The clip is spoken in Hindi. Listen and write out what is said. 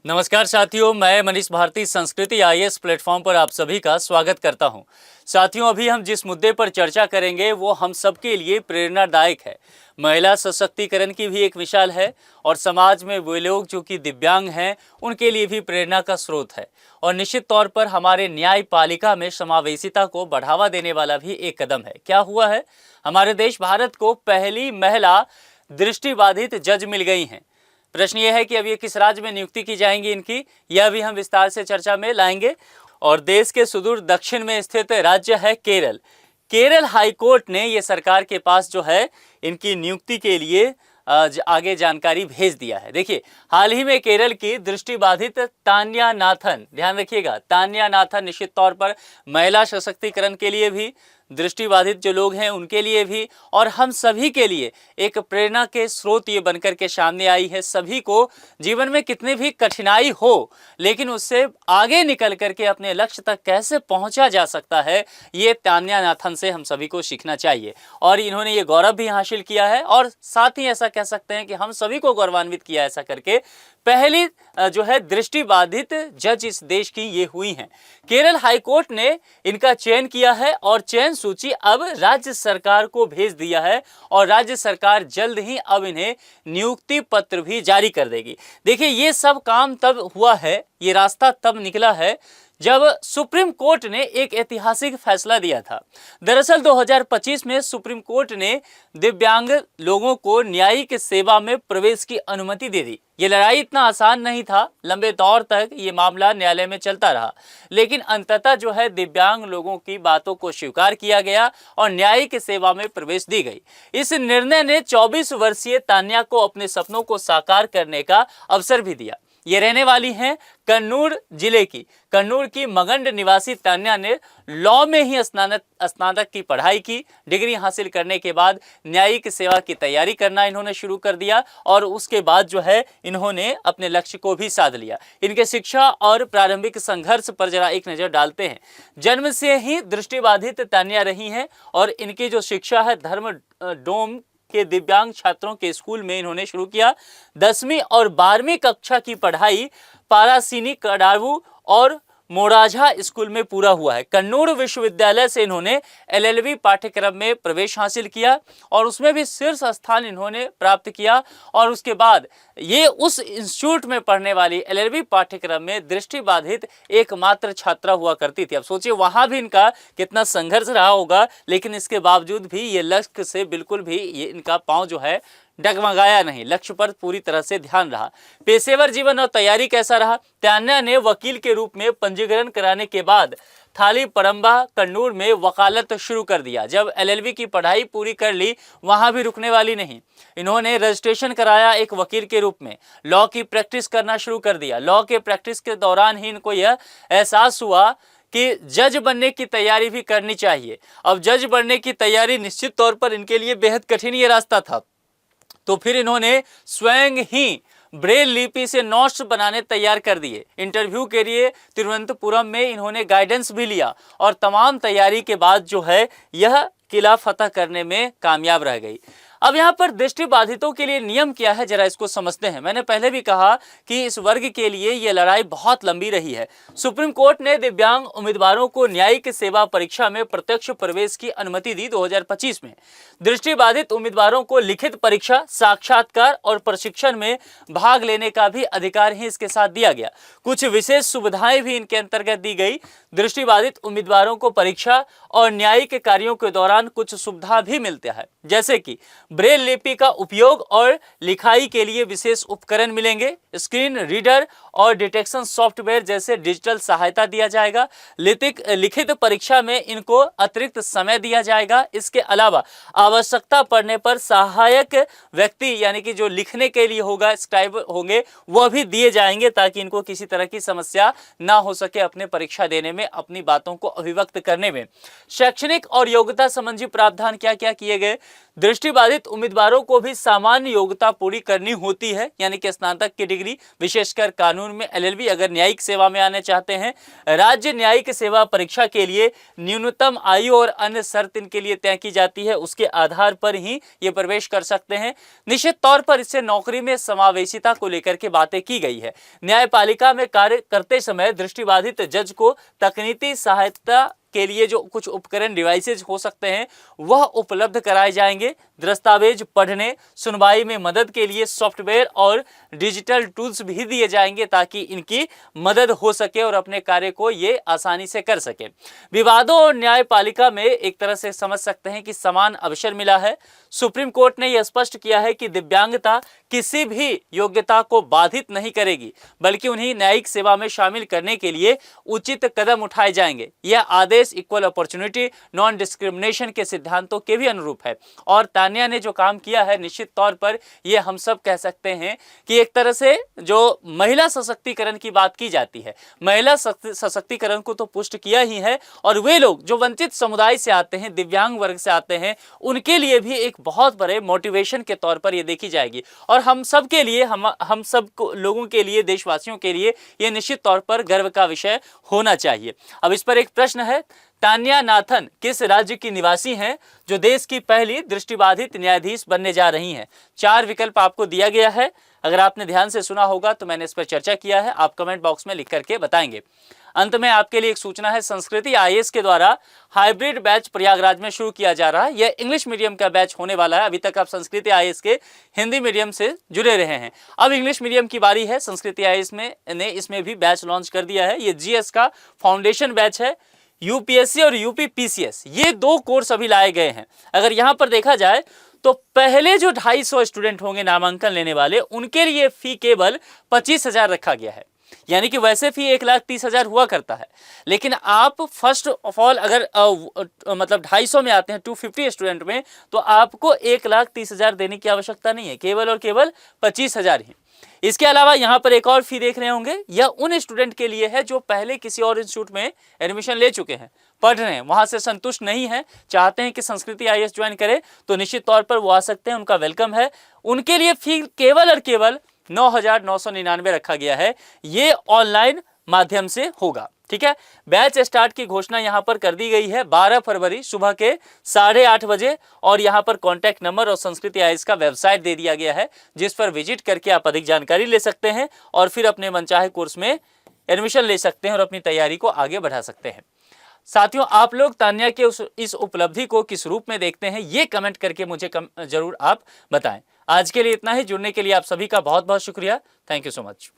नमस्कार साथियों, मैं मनीष भारती संस्कृति आईएएस प्लेटफॉर्म पर आप सभी का स्वागत करता हूं। साथियों, अभी हम जिस मुद्दे पर चर्चा करेंगे वो हम सबके लिए प्रेरणादायक है। महिला सशक्तिकरण की भी एक मिसाल है और समाज में वे लोग जो कि दिव्यांग हैं उनके लिए भी प्रेरणा का स्रोत है और निश्चित तौर पर हमारे न्यायपालिका में समावेशिता को बढ़ावा देने वाला भी एक कदम है। क्या हुआ है, हमारे देश भारत को पहली महिला दृष्टिबाधित जज मिल गई हैं। प्रश्न ये है कि अब ये किस राज्य में नियुक्ति की जाएंगी इनकी, यह भी हम विस्तार से चर्चा में लाएंगे। और देश के सुदूर दक्षिण में स्थित राज्य है केरल। केरल हाईकोर्ट ने ये सरकार के पास जो है इनकी नियुक्ति के लिए आगे जानकारी भेज दिया है। देखिए, हाल ही में केरल की दृष्टिबाधित तान्या नाथन, ध्यान रखिएगा, तान्या नाथन निश्चित तौर पर महिला सशक्तिकरण के लिए भी, दृष्टिबाधित जो लोग हैं उनके लिए भी और हम सभी के लिए एक प्रेरणा के स्रोत ये बनकर के सामने आई है। सभी को जीवन में कितनी भी कठिनाई हो लेकिन उससे आगे निकल करके अपने लक्ष्य तक कैसे पहुंचा जा सकता है, ये तान्या नाथन से हम सभी को सीखना चाहिए। और इन्होंने ये गौरव भी हासिल किया है और साथ ही ऐसा कह सकते हैं कि हम सभी को गौरवान्वित किया ऐसा करके। पहली जो है दृष्टिबाधित जज इस देश की ये हुई हैं। केरल हाईकोर्ट ने इनका चयन किया है और चयन सूची अब राज्य सरकार को भेज दिया है और राज्य सरकार जल्द ही अब इन्हें नियुक्ति पत्र भी जारी कर देगी। देखिए, ये सब काम तब हुआ है, ये रास्ता तब निकला है जब सुप्रीम कोर्ट ने एक ऐतिहासिक फैसला दिया था। दरअसल 2025 में सुप्रीम कोर्ट ने दिव्यांग लोगों को न्यायिक सेवा में प्रवेश की अनुमति दे दी। ये लड़ाई इतना आसान नहीं था, लंबे दौर तक ये मामला न्यायालय में चलता रहा, लेकिन अंततः जो है दिव्यांग लोगों की बातों को स्वीकार किया गया और न्यायिक सेवा में प्रवेश दी गई। इस निर्णय ने 24 वर्षीय तान्या को अपने सपनों को साकार करने का अवसर भी दिया। ये रहने वाली हैं कन्नूर जिले की। कन्नूर की मगंड निवासी तान्या ने लॉ में ही स्नातक की पढ़ाई की। डिग्री हासिल करने के बाद न्यायिक सेवा की तैयारी करना इन्होंने शुरू कर दिया और उसके बाद जो है इन्होंने अपने लक्ष्य को भी साध लिया। इनके शिक्षा और प्रारंभिक संघर्ष पर जरा एक नजर डालते हैं। जन्म से ही दृष्टिबाधित तान्या रही हैं और इनकी जो शिक्षा है धर्म डोम के दिव्यांग छात्रों के स्कूल में इन्होंने शुरू किया। 10वीं और 12वीं कक्षा की पढ़ाई पारासीनी कडावू और मोराझा स्कूल में पूरा हुआ है। कन्नूर विश्वविद्यालय से इन्होंने एलएलबी पाठ्यक्रम में प्रवेश हासिल किया और उसमें भी शीर्ष स्थान इन्होंने प्राप्त किया और उसके बाद ये उस इंस्टीट्यूट में पढ़ने वाली एलएलबी पाठ्यक्रम में दृष्टिबाधित एकमात्र छात्रा हुआ करती थी। अब सोचिए वहां भी इनका कितना संघर्ष रहा होगा, लेकिन इसके बावजूद भी ये लक्ष्य से बिल्कुल भी ये इनका पांव जो है डगमगाया नहीं, लक्ष्य पर पूरी तरह से ध्यान रहा। पेशेवर जीवन और तैयारी कैसा रहा? तान्या ने वकील के रूप में पंजीकरण कराने के बाद थाली परंबा कन्नूर में वकालत शुरू कर दिया। जब एलएलबी की पढ़ाई पूरी कर ली, वहां भी रुकने वाली नहीं, इन्होंने रजिस्ट्रेशन कराया एक वकील के रूप में, लॉ की प्रैक्टिस करना शुरू कर दिया। लॉ के प्रैक्टिस के दौरान ही इनको यह एहसास हुआ कि जज बनने की तैयारी भी करनी चाहिए। अब जज बनने की तैयारी निश्चित तौर पर इनके लिए बेहद कठिन ये रास्ता था, तो फिर इन्होंने स्वयं ही ब्रेल लिपि से नोट्स बनाने तैयार कर दिए। इंटरव्यू के लिए तिरुवनंतपुरम में इन्होंने गाइडेंस भी लिया और तमाम तैयारी के बाद जो है यह किला फतह करने में कामयाब रह गई। अब यहाँ पर दृष्टिबाधितों के लिए नियम क्या है, जरा इसको समझते हैं। मैंने पहले भी कहा कि इस वर्ग के लिए ये लड़ाई बहुत लंबी रही है। सुप्रीम कोर्ट ने दिव्यांग उम्मीदवारों को न्यायिक सेवा परीक्षा में प्रत्यक्ष प्रवेश की अनुमति दी 2025 में। दृष्टिबाधित उम्मीदवारों को लिखित परीक्षा, साक्षात्कार और प्रशिक्षण में भाग लेने का भी अधिकार ही इसके साथ दिया गया। कुछ विशेष सुविधाएं भी इनके अंतर्गत दी गई। दृष्टिबाधित उम्मीदवारों को परीक्षा और न्यायिक कार्यों के दौरान कुछ सुविधा भी मिलता है, जैसे कि ब्रेल लिपि का उपयोग और लिखाई के लिए विशेष उपकरण मिलेंगे। स्क्रीन रीडर और डिटेक्शन सॉफ्टवेयर जैसे डिजिटल सहायता दिया जाएगा। लिखित परीक्षा में इनको अतिरिक्त समय दिया जाएगा। इसके अलावा आवश्यकता पड़ने पर सहायक व्यक्ति यानी कि जो लिखने के लिए होगा, स्क्राइबर होंगे, वह भी दिए जाएंगे ताकि इनको किसी तरह की समस्या ना हो सके अपने परीक्षा देने में, अपनी बातों को अभिव्यक्त करने में। शैक्षणिक और योग्यता संबंधी प्रावधान क्या क्या किए गए? दृष्टिबाधित उम्मीदवारों को भी सामान्य योग्यता पूरी करनी होती है, यानी कि स्नातक की डिग्री, विशेषकर कानून में LLB अगर न्यायिक सेवा में आना चाहते हैं। राज्य न्यायिक सेवा परीक्षा के लिए न्यूनतम आयु और अन्य शर्त इनके लिए तय की जाती है, उसके आधार पर ही ये प्रवेश कर सकते हैं। निश्चित तौर पर इससे नौकरी में समावेशिता को लेकर के बातें की गई है। न्यायपालिका में कार्य करते समय दृष्टिबाधित जज को तकनीकी सहायता के लिए जो कुछ उपकरण डिवाइसेज हो सकते हैं वह उपलब्ध कराए जाएंगे। दस्तावेज पढ़ने, सुनवाई में मदद के लिए सॉफ्टवेयर और डिजिटल टूल्स भी दिए जाएंगे ताकि इनकी मदद हो सके और अपने कार्य को ये आसानी से कर सके। विवादों और न्यायपालिका में एक तरह से समझ सकते हैं कि समान अवसर मिला है। सुप्रीम कोर्ट ने यह स्पष्ट किया है कि दिव्यांगता किसी भी योग्यता को बाधित नहीं करेगी, बल्कि उन्हें न्यायिक सेवा में शामिल करने के लिए उचित कदम उठाए जाएंगे। यह आदेश इक्वल अपॉर्चुनिटी नॉन डिस्क्रिमिनेशन के सिद्धांतों के भी अनुरूप है। और तान्या ने जो काम किया है, निश्चित तौर पर यह हम सब कह सकते हैं कि एक तरह से जो महिला सशक्तिकरण की बात की जाती है, महिला सशक्तिकरण को तो पुष्ट किया ही है। और वे लोग जो वंचित समुदाय से आते हैं, दिव्यांग वर्ग से आते हैं, उनके लिए भी एक बहुत बड़े मोटिवेशन के तौर पर यह देखी जाएगी। और हम सब के लिए, हम सब लोगों के लिए, देशवासियों के लिए यह निश्चित तौर पर गर्व का विषय होना चाहिए। अब इस पर एक प्रश्न है, तान्या नाथन किस राज्य की निवासी हैं जो देश की पहली दृष्टिबाधित न्यायाधीश बनने जा रही हैं? 4 विकल्प आपको दिया गया है। अगर आपने ध्यान से सुना होगा तो मैंने इस पर चर्चा किया है, आप कमेंट बॉक्स में लिख करके बताएंगे। अंत में आपके लिए एक सूचना है, संस्कृति IAS के द्वारा हाइब्रिड बैच प्रयागराज में शुरू किया जा रहा है। यह इंग्लिश मीडियम का बैच होने वाला है। अभी तक आप संस्कृति IAS के हिंदी मीडियम से जुड़े रहे हैं, अब इंग्लिश मीडियम की बारी है। संस्कृति IAS ने इसमें भी बैच लॉन्च कर दिया है। ये GS का फाउंडेशन बैच है। UPSC और UPPCS ये 2 कोर्स अभी लाए गए हैं। अगर यहाँ पर देखा जाए तो पहले जो 250 स्टूडेंट होंगे नामांकन लेने वाले, उनके लिए फी केवल 25,000 रखा गया है। यानी कि वैसे फी 1,30,000 हुआ करता है, लेकिन आप फर्स्ट ऑफ ऑल अगर मतलब 250 में आते हैं, 250 स्टूडेंट में, तो आपको 1,30,000 देने की आवश्यकता नहीं है, केवल और केवल 25,000 ही। इसके अलावा यहाँ पर एक और फी देख रहे होंगे, यह उन स्टूडेंट के लिए है जो पहले किसी और इंस्टीट्यूट में एडमिशन ले चुके हैं, पढ़ रहे हैं, वहां से संतुष्ट नहीं है, चाहते हैं कि संस्कृति IAS ज्वाइन करें, तो निश्चित तौर पर वो आ सकते हैं, उनका वेलकम है। उनके लिए फी केवल और केवल 9,999 रखा गया है। ये ऑनलाइन माध्यम से होगा, ठीक है। बैच स्टार्ट की घोषणा यहां पर कर दी गई है 12 फरवरी सुबह के 8:30 बजे, और यहां पर कॉन्टैक्ट नंबर और संस्कृति IAS का वेबसाइट दे दिया गया है, जिस पर विजिट करके आप अधिक जानकारी ले सकते हैं और फिर अपने मनचाहे कोर्स में एडमिशन ले सकते हैं और अपनी तैयारी को आगे बढ़ा सकते हैं। साथियों, आप लोग तान्या के इस उपलब्धि को किस रूप में देखते हैं, ये कमेंट करके मुझे जरूर आप बताएं। आज के लिए इतना ही। जुड़ने के लिए आप सभी का बहुत बहुत शुक्रिया। Thank you so much.